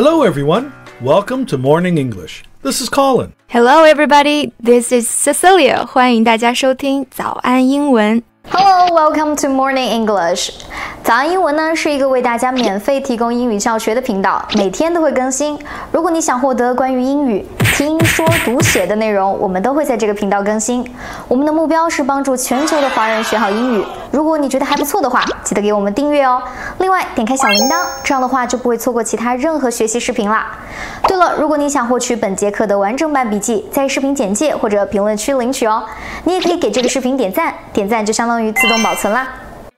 Hello, everyone. Welcome to Morning English. This is Colin. Hello, everybody. This is Cecilia. 欢迎大家收听早安英文。Hello, welcome to Morning English. 早安英文呢是一个为大家免费提供英语教学的频道，每天都会更新。如果你想获得关于英语听说读写的内容，我们都会在这个频道更新。我们的目标是帮助全球的华人学好英语。如果你觉得还不错的话，记得给我们订阅哦。另外，点开小铃铛，这样的话就不会错过其他任何学习视频啦。对了，如果你想获取本节课的完整版笔记，在视频简介或者评论区领取哦。你也可以给这个视频点赞，点赞就相当于自动保存啦。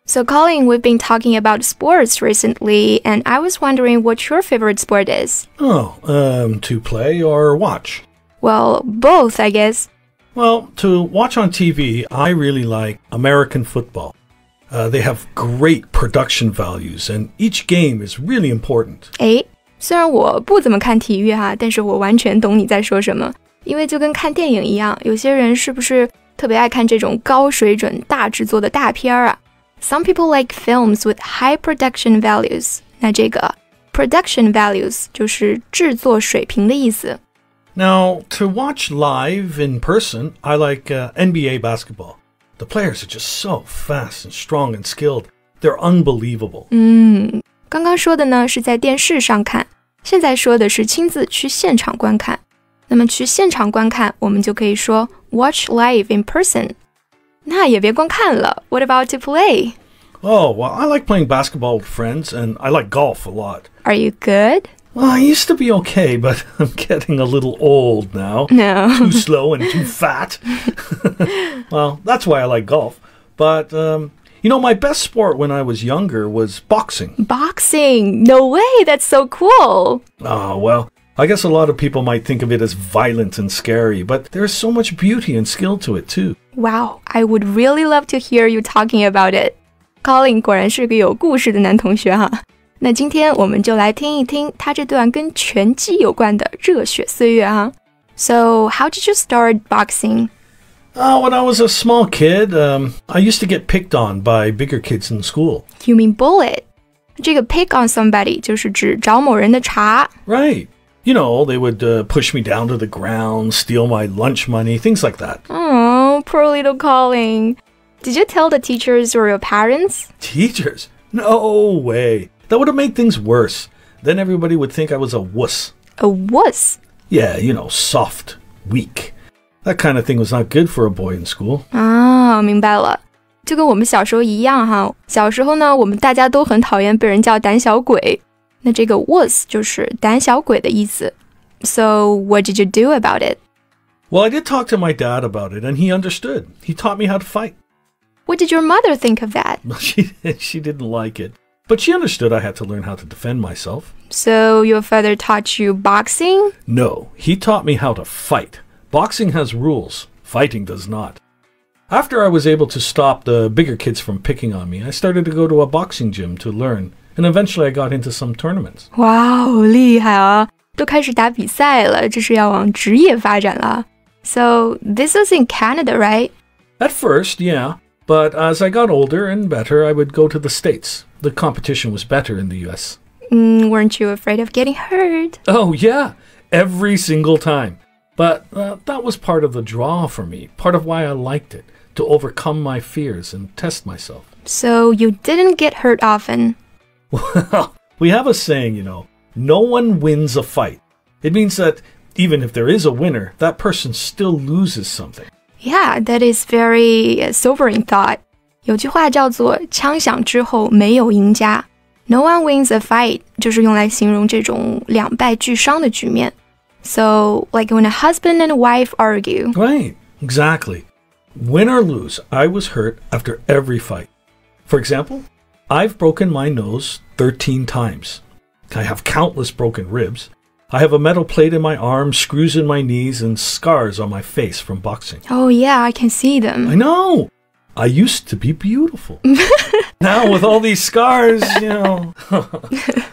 So Colin, we've been talking about sports recently, and I was wondering what your favorite sport is. To play or watch? Well, both, I guess. Well, to watch on TV, I really like American football. They have great production values, and each game is really important. 虽然我不怎么看体育哈，但是我完全懂你在说什么。因为就跟看电影一样，有些人是不是特别爱看这种高水准大制作的大片啊？ Some people like films with high production values. 那这个 production values 就是制作水平的意思。Now, to watch live in person, I like NBA basketball. The players are just so fast and strong and skilled. They're unbelievable. 刚刚说的呢是在电视上看，现在说的是亲自去现场观看。那么去现场观看，我们就可以说 watch live in person. 那也别光看了 What about to play? Oh, well, I like playing basketball with friends, and I like golf a lot. Are you good? Well, I used to be okay, but I'm getting a little old now. No. Too slow and too fat. Well, that's why I like golf. But, my best sport when I was younger was boxing. Boxing? No way, that's so cool. Oh, well, I guess a lot of people might think of it as violent and scary, but there's so much beauty and skill to it, too. Wow, I would really love to hear you talking about it. Colin 果然是个有故事的男同学哈。那今天我们就来听一听他这段跟拳击有关的热血岁月哈。So, how did you start boxing? When I was a small kid, I used to get picked on by bigger kids in school. You mean bullet? 这个 pick on somebody 就是指找某人的茬。Right. They would push me down to the ground, steal my lunch money, things like that. Oh, poor little Colin. Did you tell the teachers or your parents? Teachers? No way. That would have made things worse. Then everybody would think I was a wuss. A wuss? Yeah, soft, weak. That kind of thing was not good for a boy in school. 明白了。就跟我们小时候一样哈。小时候呢，我们大家都很讨厌被人叫胆小鬼。那这个 wuss 就是胆小鬼的意思。So, what did you do about it? Well, I did talk to my dad about it, and he understood. He taught me how to fight. What did your mother think of that? She didn't like it. But she understood I had to learn how to defend myself. So, your father taught you boxing? No, he taught me how to fight. Boxing has rules. Fighting does not. After I was able to stop the bigger kids from picking on me, I started to go to a boxing gym to learn. And eventually I got into some tournaments. Wow, 厉害啊！都开始打比赛了，这是要往职业发展了。So, this was in Canada, right? At first, yeah. But as I got older and better, I would go to the States. The competition was better in the U.S. Weren't you afraid of getting hurt? Oh, yeah. Every single time. But that was part of the draw for me. Part of why I liked it. To overcome my fears and test myself. So, you didn't get hurt often? Well, we have a saying, no one wins a fight. It means that even if there is a winner, that person still loses something. Yeah, that is very sobering thought. 有句话叫做枪响之后没有赢家。No one wins a fight 就是用来形容这种两败俱伤的局面。So, like when a husband and a wife argue. Right, exactly. Win or lose, I was hurt after every fight. For example, I've broken my nose 13 times. I have countless broken ribs. I have a metal plate in my arm, screws in my knees, and scars on my face from boxing. Oh yeah, I can see them. I know! I used to be beautiful. Now with all these scars,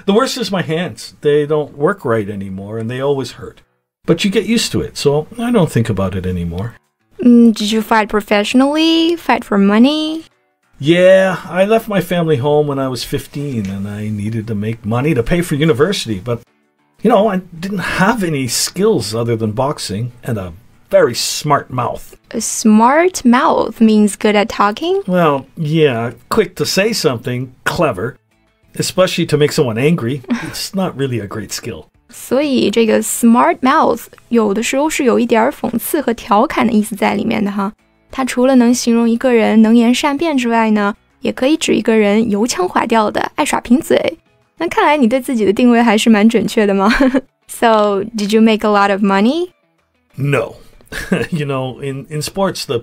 The worst is my hands. They don't work right anymore, and they always hurt. But you get used to it, so I don't think about it anymore. Did you fight professionally? Fight for money? Yeah, I left my family home when I was 15, and I needed to make money to pay for university, but You know, I didn't have any skills other than boxing and a very smart mouth. A smart mouth means good at talking? Well, yeah, quick to say something, clever, especially to make someone angry. It's not really a great skill. 所以这个 smart mouth 有的时候是有一点讽刺和调侃的意思在里面的哈。它除了能形容一个人能言善辩之外呢，也可以指一个人油腔滑调的，爱耍贫嘴。那看来你对自己的定位还是蛮准确的嘛。So, did you make a lot of money? No. You know, in sports, the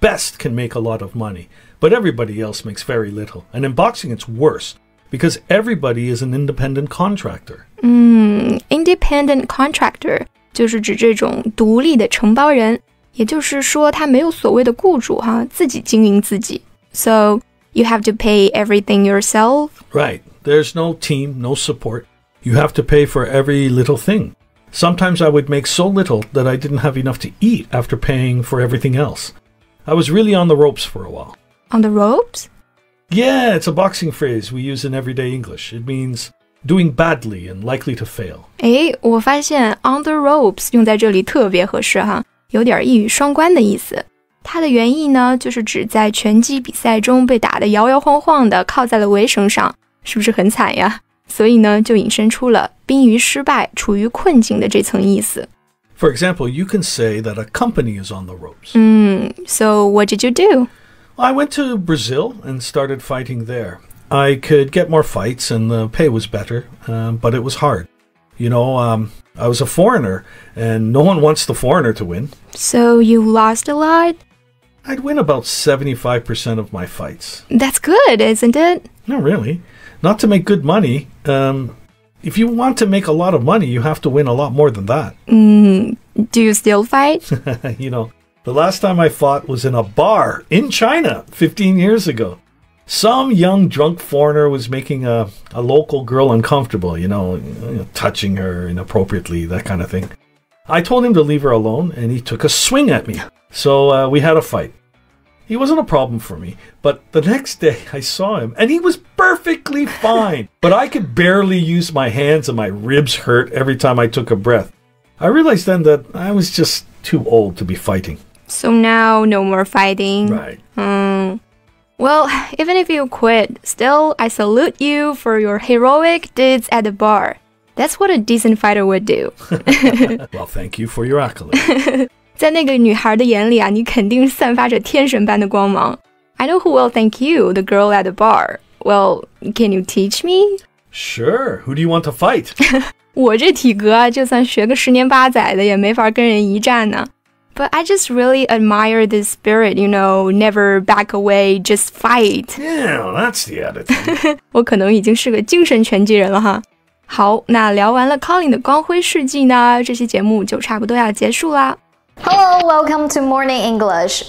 best can make a lot of money, but everybody else makes very little. And in boxing, it's worse, because everybody is an independent contractor. Independent contractor 就是指这种独立的承包人，也就是说他没有所谓的雇主哈，自己经营自己。So, you have to pay everything yourself? Right. There's no team, no support. You have to pay for every little thing.Sometimes I would make so little that I didn't have enough to eat after paying for everything else. I was really on the ropes for a while. On the ropes? Yeah, it's a boxing phrase we use in everyday English. It means doing badly and likely to fail. 诶，我发现 on the ropes 用在这里特别合适哈，有点一语双关的意思。它的原意呢，就是指在拳击比赛中被打得摇摇晃晃的靠在了围绳上，是不是很惨呀？所以呢，就引申出了濒于失败、处于困境的这层意思。For example, you can say that a company is on the ropes. So what did you do? I went to Brazil and started fighting there. I could get more fights and the pay was better, but it was hard. You know, I was a foreigner and no one wants the foreigner to win. So you lost a lot? I'd win about 75% of my fights. That's good, isn't it? Not really. Not to make good money. If you want to make a lot of money, you have to win a lot more than that. Do you still fight? You know, the last time I fought was in a bar in China 15 years ago. Some young drunk foreigner was making a local girl uncomfortable, you know, touching her inappropriately, that kind of thing. I told him to leave her alone, and he took a swing at me. So we had a fight. He wasn't a problem for me, but the next day I saw him, and he was perfectly fine. But I could barely use my hands, and my ribs hurt every time I took a breath. I realized then that I was just too old to be fighting. So now, no more fighting? Right. Well, even if you quit, still, I salute you for your heroic deeds at the bar. That's what a decent fighter would do. Well, thank you for your accolade. 在那个女孩的眼里啊，你肯定散发着天神般的光芒。I know who will thank you, the girl at the bar. Well, can you teach me? Sure. Who do you want to fight? 我这体格啊，就算学个10年8载的，也没法跟人一战呢。But I just really admire this spirit, you know, never back away, just fight. Yeah, that's the attitude. 我可能已经是个精神拳击人了哈。好，那聊完了 Colin 的光辉事迹呢，这期节目就差不多要结束啦。Hello, welcome to Morning English.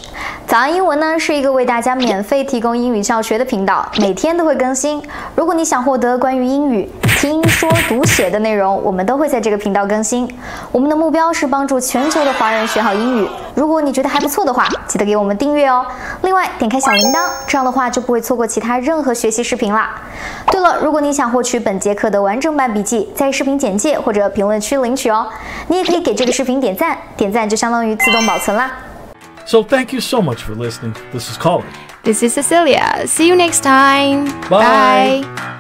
早安英文呢是一个为大家免费提供英语教学的频道，每天都会更新。如果你想获得关于英语听说读写的内容，我们都会在这个频道更新。我们的目标是帮助全球的华人学好英语。如果你觉得还不错的话，记得给我们订阅哦。另外，点开小铃铛，这样的话就不会错过其他任何学习视频啦。对了，如果你想获取本节课的完整版笔记，在视频简介或者评论区领取哦。你也可以给这个视频点赞，点赞就相当于自动保存啦。So thank you so much for listening. This is Colin. This is Cecilia. See you next time. Bye. Bye.